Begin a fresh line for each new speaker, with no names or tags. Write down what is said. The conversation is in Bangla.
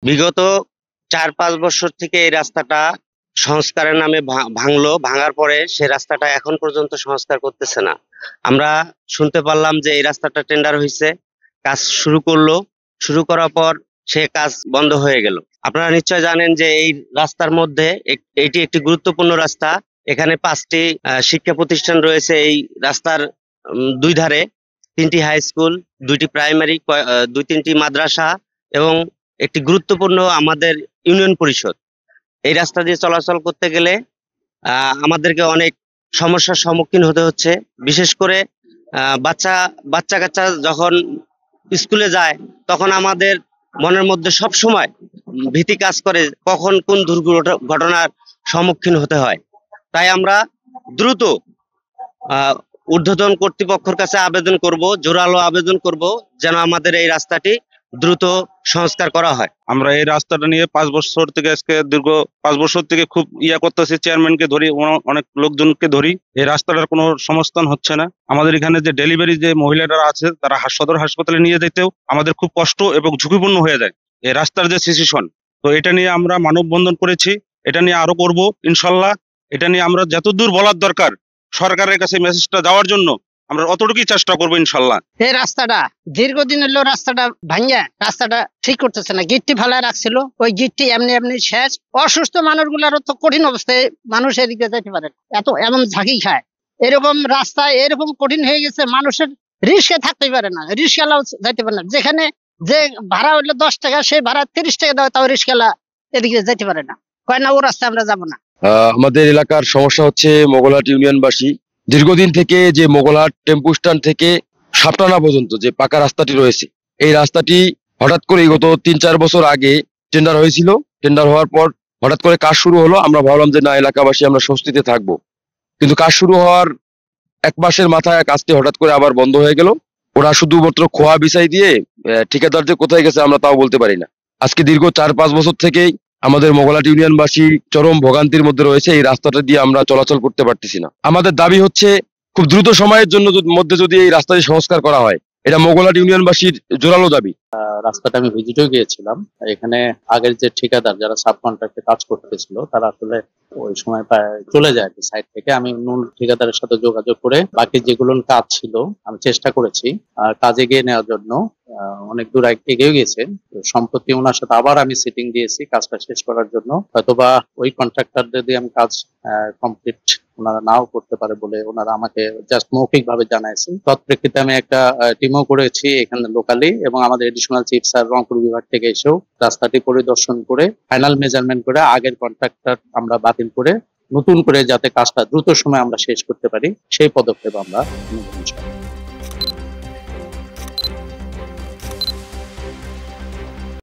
বিগত ৪-৫ বছর থেকে এই রাস্তাটা সংস্কারের নামে ভাঙলো, ভাঙার পরে সে রাস্তাটা এখন পর্যন্ত সংস্কার করতেছে না। আমরা শুনতে পারলাম যে এই রাস্তাটা টেন্ডার হয়েছে, কাজ শুরু করলো, শুরু করার পর সে কাজ বন্ধ হয়ে গেল। আপনারা নিশ্চয় জানেন যে এই রাস্তার মধ্যে এটি একটি গুরুত্বপূর্ণ রাস্তা। এখানে 5টি শিক্ষা প্রতিষ্ঠান রয়েছে। এই রাস্তার দুই ধারে 3টি হাই স্কুল, 2টি প্রাইমারি, 2-3টি মাদ্রাসা এবং একটি গুরুত্বপূর্ণ আমাদের ইউনিয়ন পরিষদ। এই রাস্তা দিয়ে চলাচল করতে গেলে আমাদেরকে অনেক সমস্যার সম্মুখীন হতে হচ্ছে। বিশেষ করে বাচ্চা কাচ্চা যখন স্কুলে যায় তখন আমাদের মনের মধ্যে সব সময় ভীতি কাজ করে, কখন কোন দুর্ঘটনার সম্মুখীন হতে হয়। তাই আমরা দ্রুত ঊর্ধ্বতন কর্তৃপক্ষের কাছে আবেদন করব, জোরালো আবেদন করব, যেন আমাদের এই রাস্তাটি দ্রুত সংস্কার করা হয়।
আমরা এই রাস্তাটা নিয়ে 5 বছর থেকে আজকে দীর্ঘ 5 বছর থেকে খুব করতেছি। চেয়ারম্যানকে ধরি, অনেক লোকজনকে ধরি, এই রাস্তাটার কোনো সংস্থান হচ্ছে না। আমাদের এখানে যে ডেলিভারি যে মহিলারা আছে তারা সদর হাসপাতালে নিয়ে যেতেও আমাদের খুব কষ্ট এবং ঝুঁকিপূর্ণ হয়ে যায় এই রাস্তার যে সিচুয়েশন। তো এটা নিয়ে আমরা মানববন্ধন করেছি, এটা নিয়ে আরো করব ইনশাল্লাহ। এটা নিয়ে আমরা যতদূর বলার দরকার সরকারের কাছে মেসেজটা দেওয়ার জন্য আমরা অতটুকুই চেষ্টা করবো ইনশাল্লাহ।
এই রাস্তাটা দীর্ঘদিন হলো, রাস্তাটা ভাঙিয়া রাস্তাটা ঠিক করতেছে না। গিটটি ফেলায় রাখছিল, ওই গিটটি এমনি এমনি শেষ। অসুস্থ মানুষগুলারও তো কঠিন অবস্থায়, মানুষ এদিকে যেতে পারে, এমন ঝাঁকি খায়। এরকম রাস্তায় এরকম কঠিন হয়ে গেছে, মানুষের রিস্কে থাকতেই পারে না, রিস্কালাও যাইতে পারে না। যেখানে যে ভাড়া হইলো 10 টাকা, সেই ভাড়া 30 টাকা দেওয়া, তাও রিস্কালা এদিকে যেতে পারে না, কয় না ও রাস্তায় আমরা যাবো না।
আমাদের এলাকার সমস্যা হচ্ছে মোগলহাট ইউনিয়নবাসী দীর্ঘদিন থেকে যে মোগলহাট টেম্পু স্ট্যান্ড থেকে সাপটানা পর্যন্ত যে পাকা রাস্তাটি রয়েছে, এই রাস্তাটি হঠাৎ করে গত 3-4 বছর আগে টেন্ডার হয়েছিল। টেন্ডার হওয়ার পর হঠাৎ করে কাজ শুরু হলো। আমরা ভাবলাম যে না, এলাকাবাসী আমরা স্বস্তিতে থাকবো, কিন্তু কাজ শুরু হওয়ার 1 মাসের মাথায় কাজটি হঠাৎ করে আবার বন্ধ হয়ে গেল। ওরা শুধুমাত্র খোয়া বিছাই দিয়ে ঠিকাদার যে কোথায় গেছে আমরা তাও বলতে পারি না। আজকে দীর্ঘ 4-5 বছর থেকেই আমাদের মোগলহাট ইউনিয়নবাসী চরম ভোগান্তির মধ্যে রয়েছে। এই রাস্তাটা দিয়ে আমরা চলাচল করতে পারতেছি না। আমাদের দাবি হচ্ছে খুব দ্রুত সময়ের মধ্যে যদি এই রাস্তাটি সংস্কার করা হয়, এটা মোগলহাট ইউনিয়নবাসীর জোরালো দাবি।
রাস্তাটা আমি ভিজিটও গিয়েছিলাম। এখানে আগের যে ঠিকাদার যারা সাব কন্ট্রাক্টে কাজ করতেছিল তারা আসলে ওই সময় চলে যায় সাইড থেকে। আমি মূল ঠিকাদারের সাথে যোগাযোগ করে বাকি যেগুলো কাজ ছিল আমি চেষ্টা করেছি কাজ এগিয়ে নেওয়ার জন্য। অনেক দূর এগিয়ে গেছে। সম্প্রতি ওনার সাথে আবার আমি সিটিং দিয়েছি কাজটা শেষ করার জন্য। হয়তোবা ওই কন্ট্রাক্টর যদি আমি কাজ কমপ্লিট ওনারা নাও করতে পারে বলে ওনারা আমাকে জাস্ট মৌখিক ভাবে জানাইছে। তৎপ্রেক্ষিতে আমি একটা টিমও করেছি এখানে লোকালি, এবং আমাদের এডিশনাল চিফ স্যার রংপুর বিভাগ থেকে এসেও রাস্তাটি পরিদর্শন করে ফাইনাল মেজারমেন্ট করে আগের কন্ট্রাক্টর আমরা বাতিল করে নতুন করে যাতে কাজটা দ্রুত সময় আমরা শেষ করতে পারি সেই পদক্ষেপ আমরা নিব।